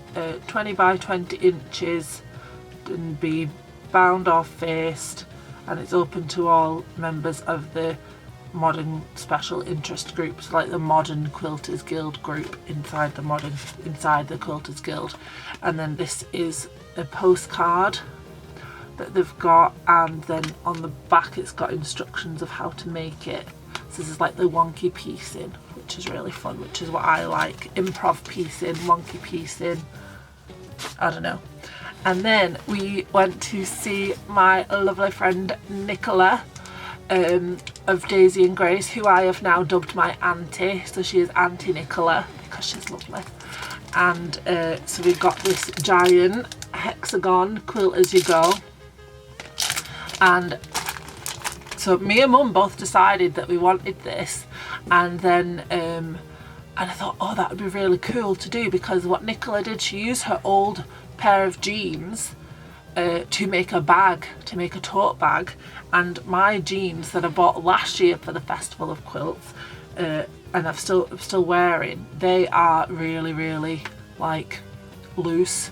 20 by 20 inches, and be bound or faced, and it's open to all members of the modern special interest groups, like the Modern Quilters Guild group inside the Quilters Guild. And then this is a postcard that they've got, and then on the back it's got instructions of how to make it. So this is like the wonky piecing, which is really fun, which is what I like. Improv piecing, wonky piecing, I don't know. And then we went to see my lovely friend Nicola of Daisy and Grace, who I have now dubbed my auntie. So she is Auntie Nicola because she's lovely. And so we've got this giant hexagon quilt as you go. And so me and Mum both decided that we wanted this, and then and I thought, oh, that would be really cool to do, because what Nicola did, she used her old pair of jeans to make a bag, to make a tote bag, and my jeans that I bought last year for the Festival of Quilts, and I'm still wearing, they are really like loose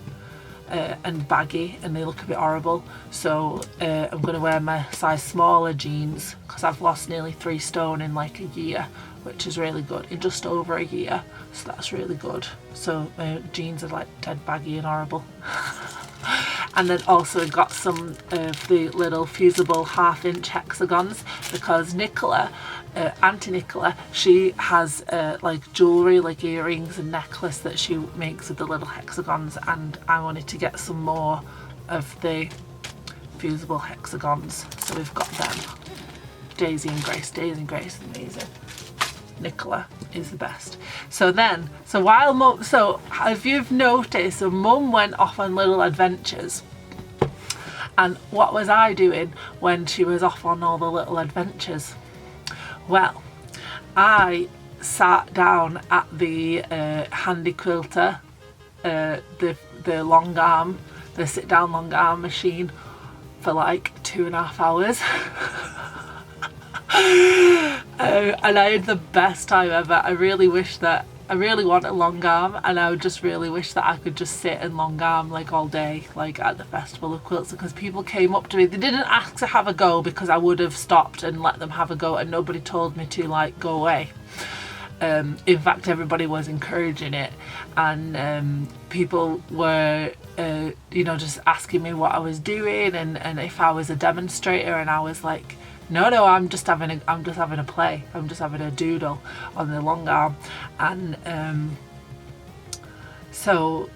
and baggy, and they look a bit horrible. So I'm going to wear my size smaller jeans, because I've lost nearly 3 stone in like a year, which is really good, in just over a year, so that's really good. So my jeans are like dead baggy and horrible. And then also got some of the little fusible 1/2-inch hexagons, because Nicola, Auntie Nicola, she has like jewellery, like earrings and necklace that she makes with the little hexagons, and I wanted to get some more of the fusible hexagons, so we've got them. Daisy and Grace is amazing. Nicola is the best. So while Mum, so if you've noticed, so Mum went off on little adventures, and what was I doing when she was off on all the little adventures? Well, I sat down at the handy quilter, the long arm, the sit down long arm machine for like 2.5 hours. And I had the best time ever. I really want a long arm, and I would just really wish that I could just sit and long arm like all day, like at the Festival of Quilts, because people came up to me. They didn't ask to have a go, because I would have stopped and let them have a go, and nobody told me to like go away. In fact, everybody was encouraging it, and people were just asking me what I was doing, and if I was a demonstrator, and I was like, no, I'm just having a play. I'm just having a doodle on the long arm. And so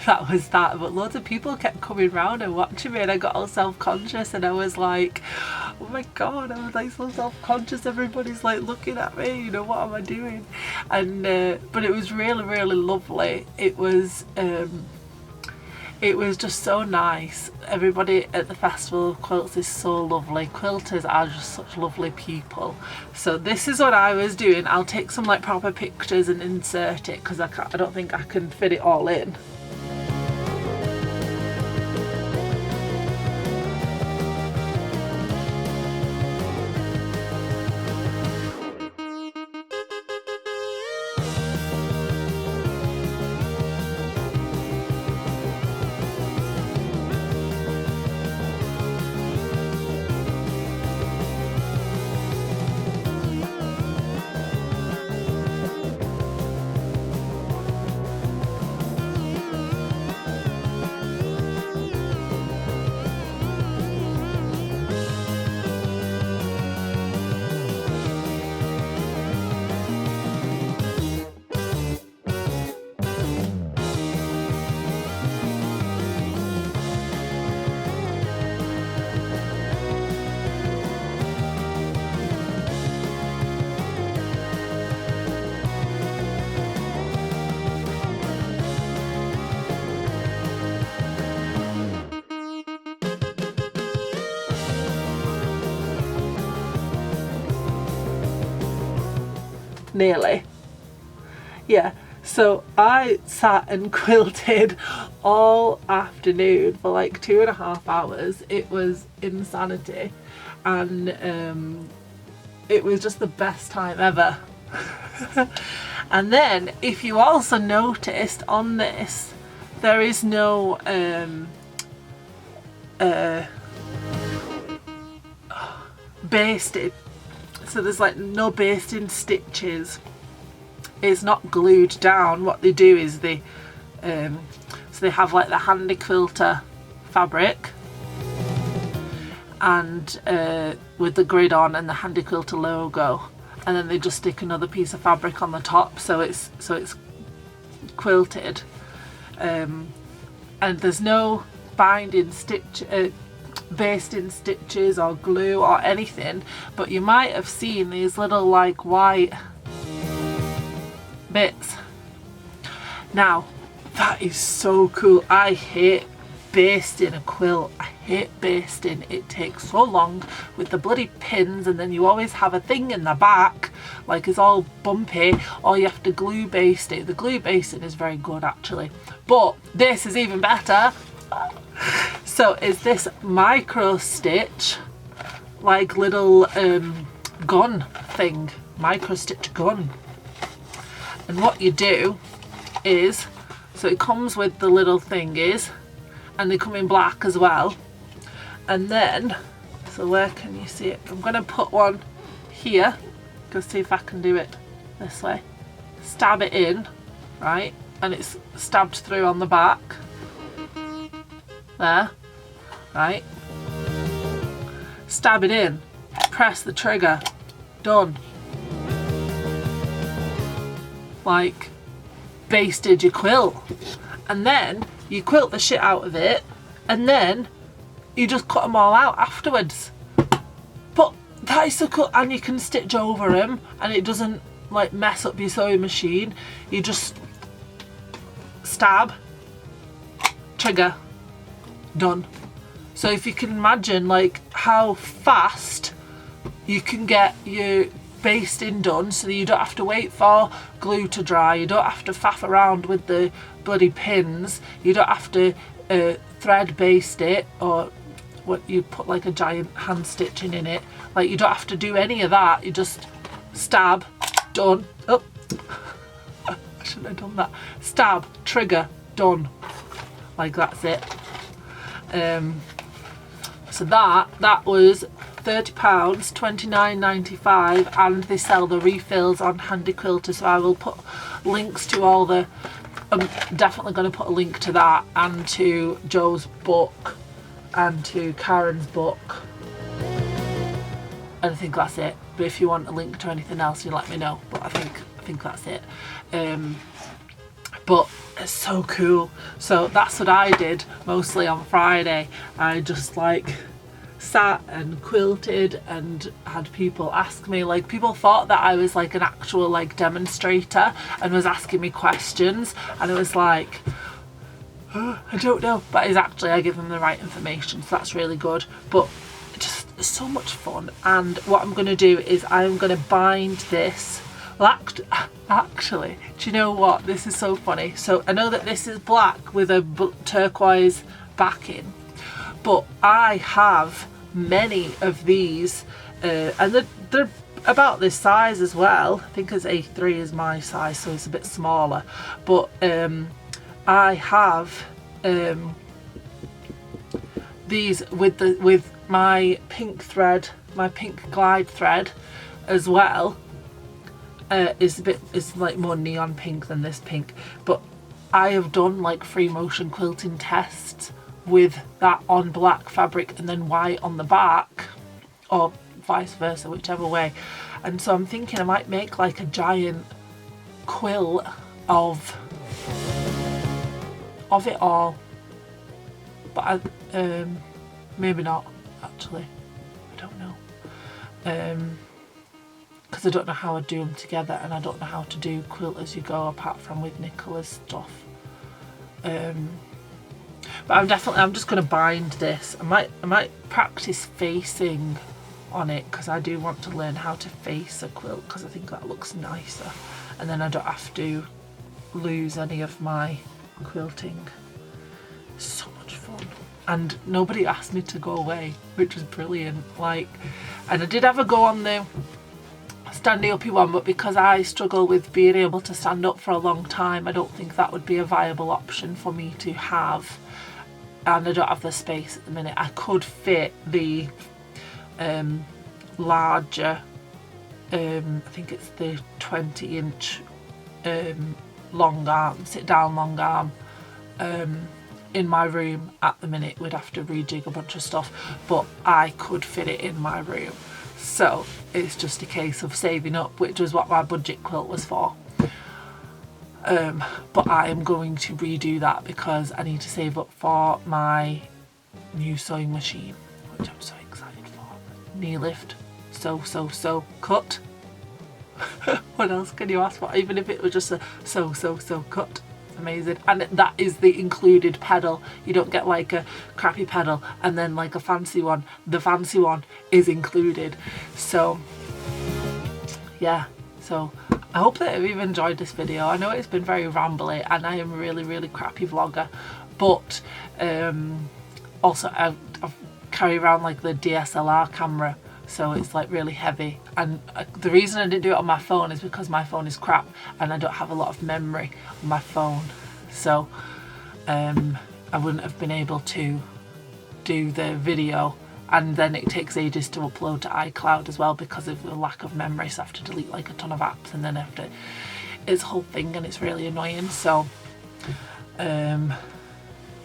that was that. But loads of people kept coming round and watching me, and I got all self-conscious, and I was like, oh my God, I was like so self-conscious. Everybody's like looking at me, what am I doing? And but it was really lovely. It was just so nice. Everybody at the Festival of Quilts is so lovely. Quilters are just such lovely people. So this is what I was doing. I'll take some like proper pictures and insert it, because I don't think I can fit it all in. Nearly. Yeah, so I sat and quilted all afternoon for like 2.5 hours. It was insanity, and it was just the best time ever. And then, if you also noticed on this, there is no basting. So there's like no basting stitches. It's not glued down. What they do is they so they have like the handy quilter fabric, and with the grid on and the Handy Quilter logo, and then they just stick another piece of fabric on the top, so it's quilted, and there's no binding stitch, basting stitches or glue or anything, but you might have seen these little like white bits. Now that is so cool. I hate basting a quilt. I hate basting. It takes so long with the bloody pins, and then you always have a thing in the back like it's all bumpy, or you have to glue baste it. The glue basting is very good actually, but this is even better. So is this micro stitch like little gun thing, micro stitch gun, and what you do is, so it comes with the little thingies, and they come in black as well, and then, so where can you see it? I'm going to put one here, go see if I can do it this way, stab it in, right, and it's stabbed through on the back there, right, stab it in, press the trigger, done. Like basted your quilt, and then you quilt the shit out of it, and then you just cut them all out afterwards. But that is so cool, and you can stitch over them, and it doesn't like mess up your sewing machine. You just stab, trigger, done. So if you can imagine like how fast you can get your basting done, so that you don't have to wait for glue to dry, you don't have to faff around with the bloody pins, you don't have to thread baste it, or what you put like a giant hand stitching in it, like you don't have to do any of that. You just stab, done. Oh, I shouldn't have done that. Stab, trigger, done. Like that's it. So that was £30, £29.95, and they sell the refills on Handy Quilter, so I will put links to all the, I'm definitely going to put a link to that, and to Joe's book, and to Karen's book, and I think that's it. But if you want a link to anything else, you let me know, but I think that's it. But it's so cool. So that's what I did mostly on Friday. I just like sat and quilted and had people ask me, like people thought that I was like an actual like demonstrator and was asking me questions, and it was like, oh, I don't know, but it's actually, I give them the right information, so that's really good. But just so much fun. And what I'm going to do is I'm going to bind this. Well, actually, do you know what? This is so funny. So I know that this is black with a turquoise backing, but I have many of these, and they're about this size as well. I think it's A3 is my size, so it's a bit smaller. But I have these with my pink thread, my pink glide thread as well. It's like more neon pink than this pink, but I have done like free motion quilting tests with that on black fabric and then white on the back, or vice versa, whichever way. And so I'm thinking I might make like a giant quilt of it all, but maybe not actually, I don't know, because I don't know how I'd do them together, and I don't know how to do quilt as you go apart from with Nicola's stuff. But I'm just going to bind this. I might practice facing on it, because I do want to learn how to face a quilt, because I think that looks nicer, and then I don't have to lose any of my quilting. So much fun. And nobody asked me to go away, which was brilliant. Like, and I did have a go on the standing uppy one, but because I struggle with being able to stand up for a long time, I don't think that would be a viable option for me to have, and I don't have the space at the minute. I could fit the larger, I think it's the 20-inch long arm, sit down long arm in my room at the minute. We'd have to rejig a bunch of stuff, but I could fit it in my room. So it's just a case of saving up, which was what my budget quilt was for. But I am going to redo that because I need to save up for my new sewing machine, which I'm so excited for. Knee lift, so cut. What else can you ask for? Even if it was just a so cut. Amazing. And that is the included pedal. You don't get like a crappy pedal and then like a fancy one. The fancy one is included. So yeah, so I hope that you've enjoyed this video. I know it's been very rambly and I am a really crappy vlogger, but also I carry around like the DSLR camera, so it's like really heavy, and the reason I didn't do it on my phone is because my phone is crap and I don't have a lot of memory on my phone, so I wouldn't have been able to do the video, and then it takes ages to upload to iCloud as well because of the lack of memory, so I have to delete like a ton of apps and then I have to, it's a whole thing and it's really annoying. So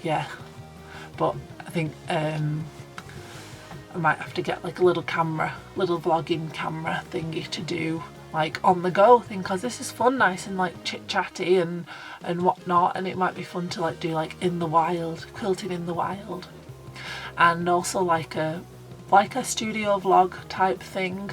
yeah, but I think I might have to get like a little camera, little vlogging camera thingy to do like on the go thing, because this is fun, nice and like chit chatty and whatnot, and it might be fun to like do like in the wild, quilting in the wild, and also like a studio vlog type thing.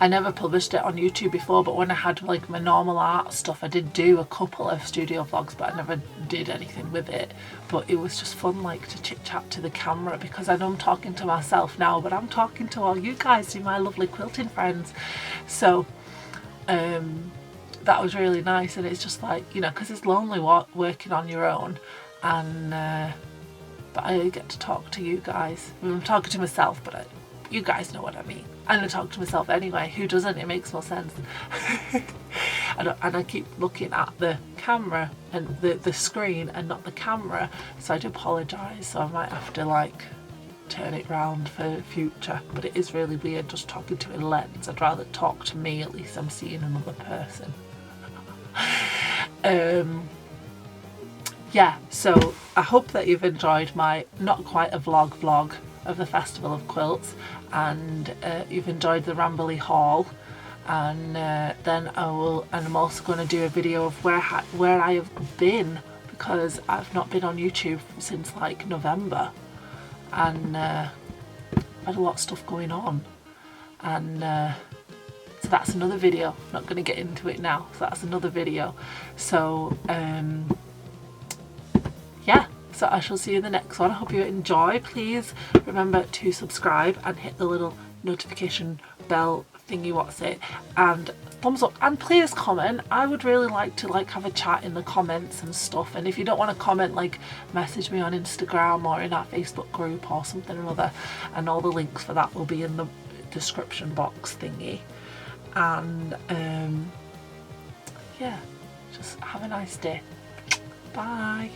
I never published it on YouTube before, but when I had like my normal art stuff, I did do a couple of studio vlogs, but I never did anything with it. But it was just fun like to chit chat to the camera, because I know I'm talking to myself now, but I'm talking to all you guys, my lovely quilting friends. So that was really nice, and it's just like, you know, because it's lonely working on your own, and but I get to talk to you guys. I mean, I'm talking to myself, but you guys know what I mean. I'm going to talk to myself anyway. Who doesn't? It makes more sense. And I keep looking at the camera and the screen and not the camera, so I do apologise. So I might have to like turn it round for future, but it is really weird just talking to a lens. I'd rather talk to me, at least I'm seeing another person. Yeah, so I hope that you've enjoyed my not quite a vlog of the Festival of Quilts, and you've enjoyed the rambly haul, and then I'm also going to do a video of where I have been, because I've not been on YouTube since like November, and I had a lot of stuff going on, and so that's another video. I'm not going to get into it now, so that's another video. So yeah, so I shall see you in the next one. I hope you enjoy. Please remember to subscribe and hit the little notification bell thingy, and thumbs up, and please comment. I would really like to like have a chat in the comments and stuff, and if you don't want to comment, like message me on Instagram or in our Facebook group or something or other, and all the links for that will be in the description box thingy. And yeah, just have a nice day. Bye.